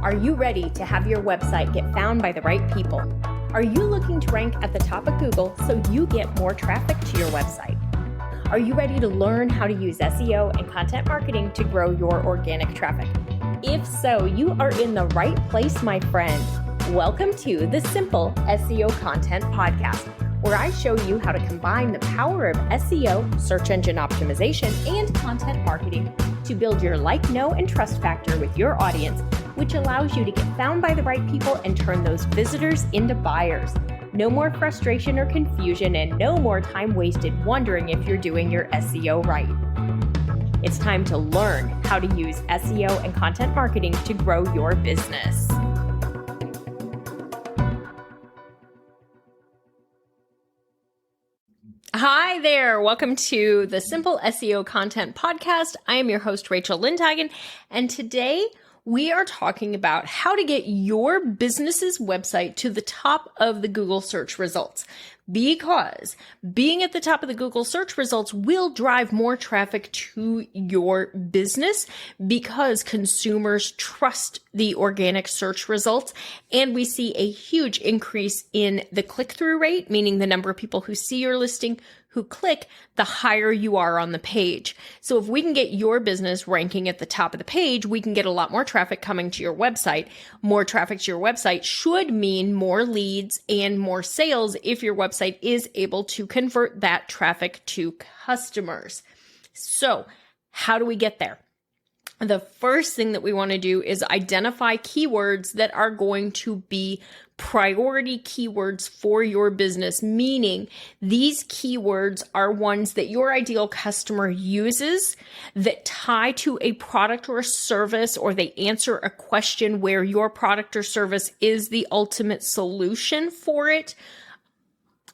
Are you ready to have your website get found by the right people? Are you looking to rank at the top of Google so you get more traffic to your website? Are you ready to learn how to use SEO and content marketing to grow your organic traffic? If so, you are in the right place, my friend. Welcome to the Simple SEO Content Podcast, where I show you how to combine the power of SEO, search engine optimization, and content marketing to build your like, know, and trust factor with your audience, which allows you to get found by the right people and turn those visitors into buyers. No more frustration or confusion, and no more time wasted wondering if you're doing your SEO right. It's time to learn how to use SEO and content marketing to grow your business. Hi there. Welcome to the Simple SEO Content Podcast. I am your host, Rachel Lindhagen, and today we are talking about how to get your business's website to the top of the Google search results. Because being at the top of the Google search results will drive more traffic to your business because consumers trust the organic search results. And we see a huge increase in the click-through rate, meaning the number of people who see your listing, who click, the higher you are on the page. So if we can get your business ranking at the top of the page, we can get a lot more traffic coming to your website. More traffic to your website should mean more leads and more sales if your website is able to convert that traffic to customers. So how do we get there? The first thing that we want to do is identify keywords that are going to be priority keywords for your business, meaning these keywords are ones that your ideal customer uses that tie to a product or a service, or they answer a question where your product or service is the ultimate solution for it,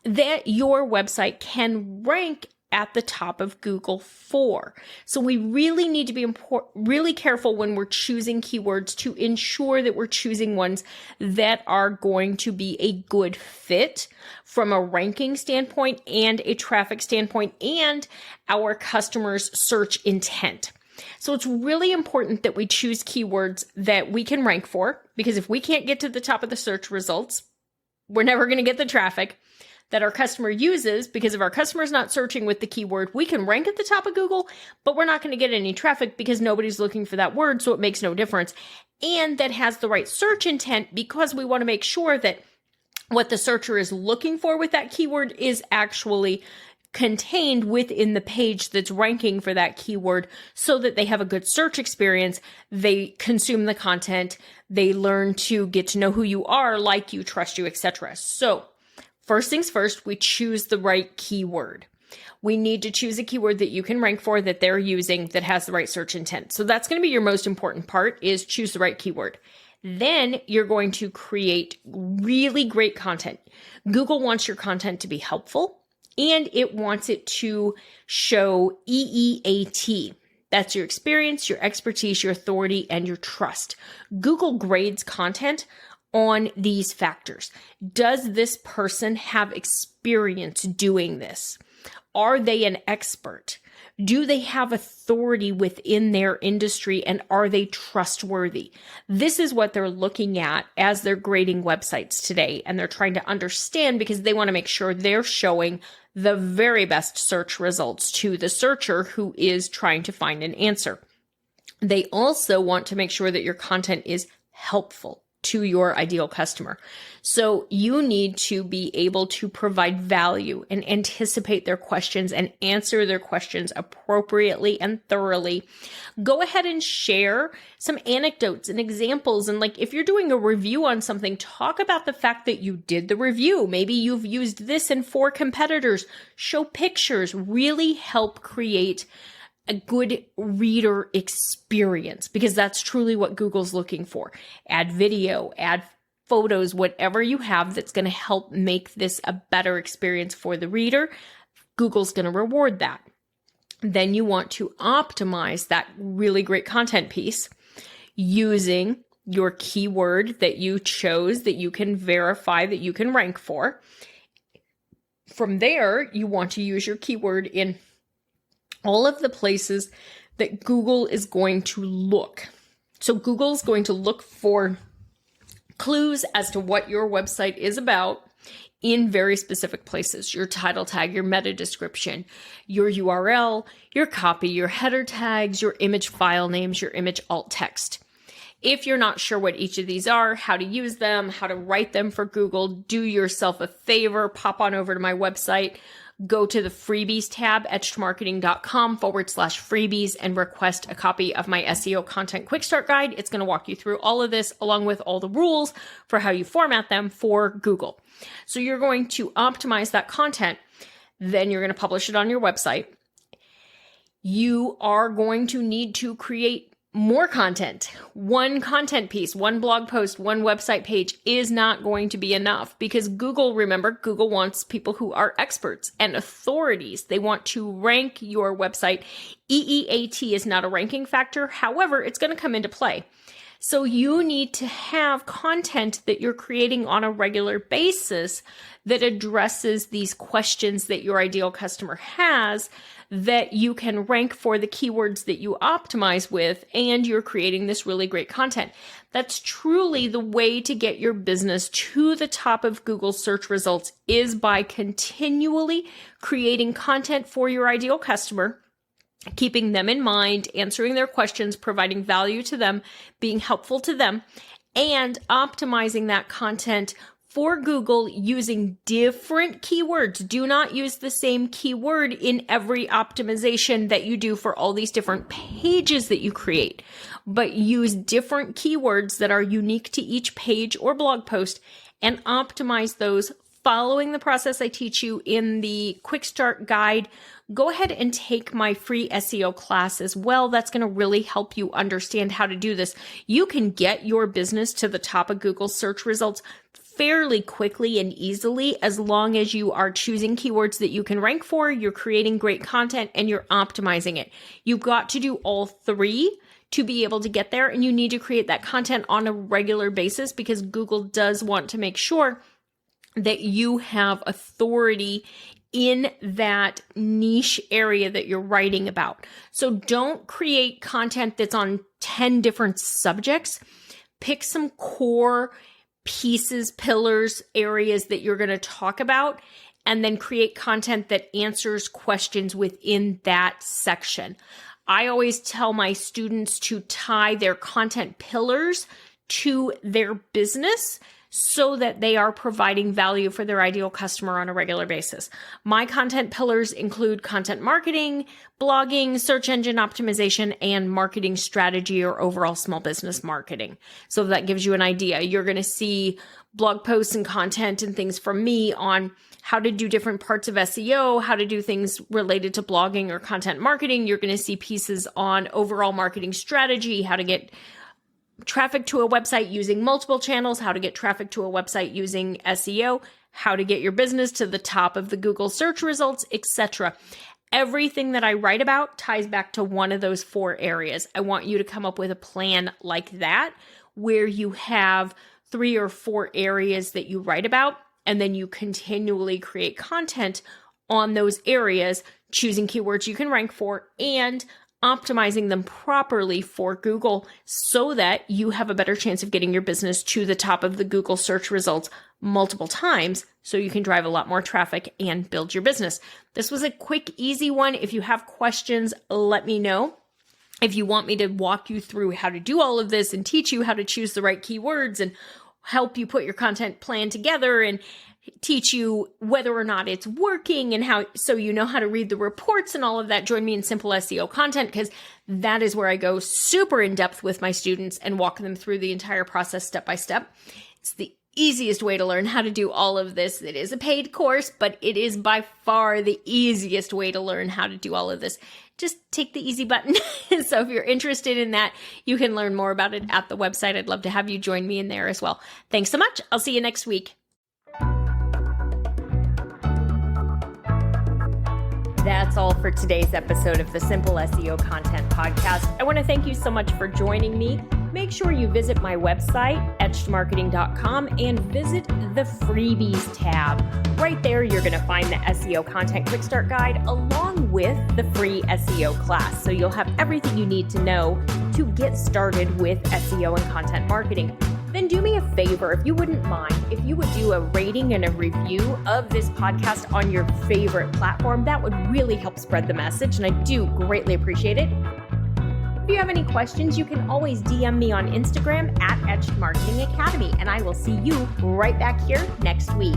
that your website can rank at the top of Google for. So we really need to be really careful when we're choosing keywords to ensure that we're choosing ones that are going to be a good fit from a ranking standpoint and a traffic standpoint and our customers' search intent. So it's really important that we choose keywords that we can rank for, because if we can't get to the top of the search results, we're never going to get the traffic that our customer uses, because if our customer's not searching with the keyword, we can rank at the top of Google, but we're not going to get any traffic because nobody's looking for that word, so it makes no difference. And that has the right search intent, because we want to make sure that what the searcher is looking for with that keyword is actually contained within the page that's ranking for that keyword, so that they have a good search experience, they consume the content, they learn to get to know who you are, like you, trust you, etc. So first things first, we choose the right keyword. We need to choose a keyword that you can rank for, that they're using, that has the right search intent. So that's going to be your most important part, is choose the right keyword. Then you're going to create really great content. Google wants your content to be helpful, and it wants it to show EEAT. That's your experience, your expertise, your authority, and your trust. Google grades content on these factors. Does this person have experience doing this? Are they an expert? Do they have authority within their industry, and are they trustworthy? This is what they're looking at as they're grading websites today, and they're trying to understand, because they want to make sure they're showing the very best search results to the searcher who is trying to find an answer. They also want to make sure that your content is helpful to your ideal customer. So you need to be able to provide value and anticipate their questions and answer their questions appropriately and thoroughly. Go ahead and share some anecdotes and examples. And like, if you're doing a review on something, talk about the fact that you did the review. Maybe you've used this in 4 competitors. Show pictures. Really help create a good reader experience, because that's truly what Google's looking for. Add video, add photos, whatever you have that's going to help make this a better experience for the reader. Google's going to reward that. Then you want to optimize that really great content piece using your keyword that you chose, that you can verify, that you can rank for. From there, you want to use your keyword in all of the places that Google is going to look. So Google's going to look for clues as to what your website is about in very specific places: your title tag, your meta description, your URL, your copy, your header tags, your image file names, your image alt text. If you're not sure what each of these are, how to use them, how to write them for Google, do yourself a favor, pop on over to my website, go to the freebies tab, etchedmarketing.com/freebies, and request a copy of my SEO content quick start guide. It's going to walk you through all of this along with all the rules for how you format them for Google. So you're going to optimize that content. Then you're going to publish it on your website. You are going to need to create more content. One content piece, one blog post, one website page is not going to be enough, because remember, Google wants people who are experts and authorities. They want to rank your website. EEAT is not a ranking factor. However, it's going to come into play. So you need to have content that you're creating on a regular basis that addresses these questions that your ideal customer has, that you can rank for the keywords that you optimize with, and you're creating this really great content. That's truly the way to get your business to the top of Google search results, is by continually creating content for your ideal customer, keeping them in mind, answering their questions, providing value to them, being helpful to them, and optimizing that content for Google using different keywords. Do not use the same keyword in every optimization that you do for all these different pages that you create, but use different keywords that are unique to each page or blog post and optimize those following the process I teach you in the Quick Start Guide. Go ahead and take my free SEO class as well. That's going to really help you understand how to do this. You can get your business to the top of Google search results fairly quickly and easily, as long as you are choosing keywords that you can rank for, you're creating great content, and you're optimizing it. You've got to do all three to be able to get there, and you need to create that content on a regular basis, because Google does want to make sure that you have authority in that niche area that you're writing about. So don't create content that's on 10 different subjects. Pick some core pieces, pillars, areas that you're going to talk about, and then create content that answers questions within that section. I always tell my students to tie their content pillars to their business so that they are providing value for their ideal customer on a regular basis. My content pillars include content marketing, blogging, search engine optimization, and marketing strategy or overall small business marketing. So that gives you an idea. You're going to see blog posts and content and things from me on how to do different parts of SEO, how to do things related to blogging or content marketing. You're going to see pieces on overall marketing strategy, how to get traffic to a website using multiple channels, how to get traffic to a website using SEO, how to get your business to the top of the Google search results, etc. Everything that I write about ties back to one of those 4 areas. I want you to come up with a plan like that, where you have 3 or 4 areas that you write about, and then you continually create content on those areas, choosing keywords you can rank for, and optimizing them properly for Google so that you have a better chance of getting your business to the top of the Google search results multiple times, so you can drive a lot more traffic and build your business. This was a quick, easy one. If you have questions, let me know. If you want me to walk you through how to do all of this and teach you how to choose the right keywords and help you put your content plan together and teach you whether or not it's working and how, so you know how to read the reports and all of that, join me in Simple SEO Content, because that is where I go super in depth with my students and walk them through the entire process step by step. It's the easiest way to learn how to do all of this. It is a paid course, but it is by far the easiest way to learn how to do all of this. Just take the easy button. So if you're interested in that, you can learn more about it at the website. I'd love to have you join me in there as well. Thanks so much. I'll see you next week. That's all for today's episode of the Simple SEO Content Podcast. I want to thank you so much for joining me. make sure you visit my website, etchedmarketing.com, and visit the freebies tab. Right there, you're going to find the SEO Content Quick Start Guide along with the free SEO class. So you'll have everything you need to know to get started with SEO and content marketing. Then do me a favor, if you wouldn't mind, if you would do a rating and a review of this podcast on your favorite platform. That would really help spread the message, and I do greatly appreciate it. If you have any questions, you can always DM me on Instagram at Etched Marketing Academy, and I will see you right back here next week.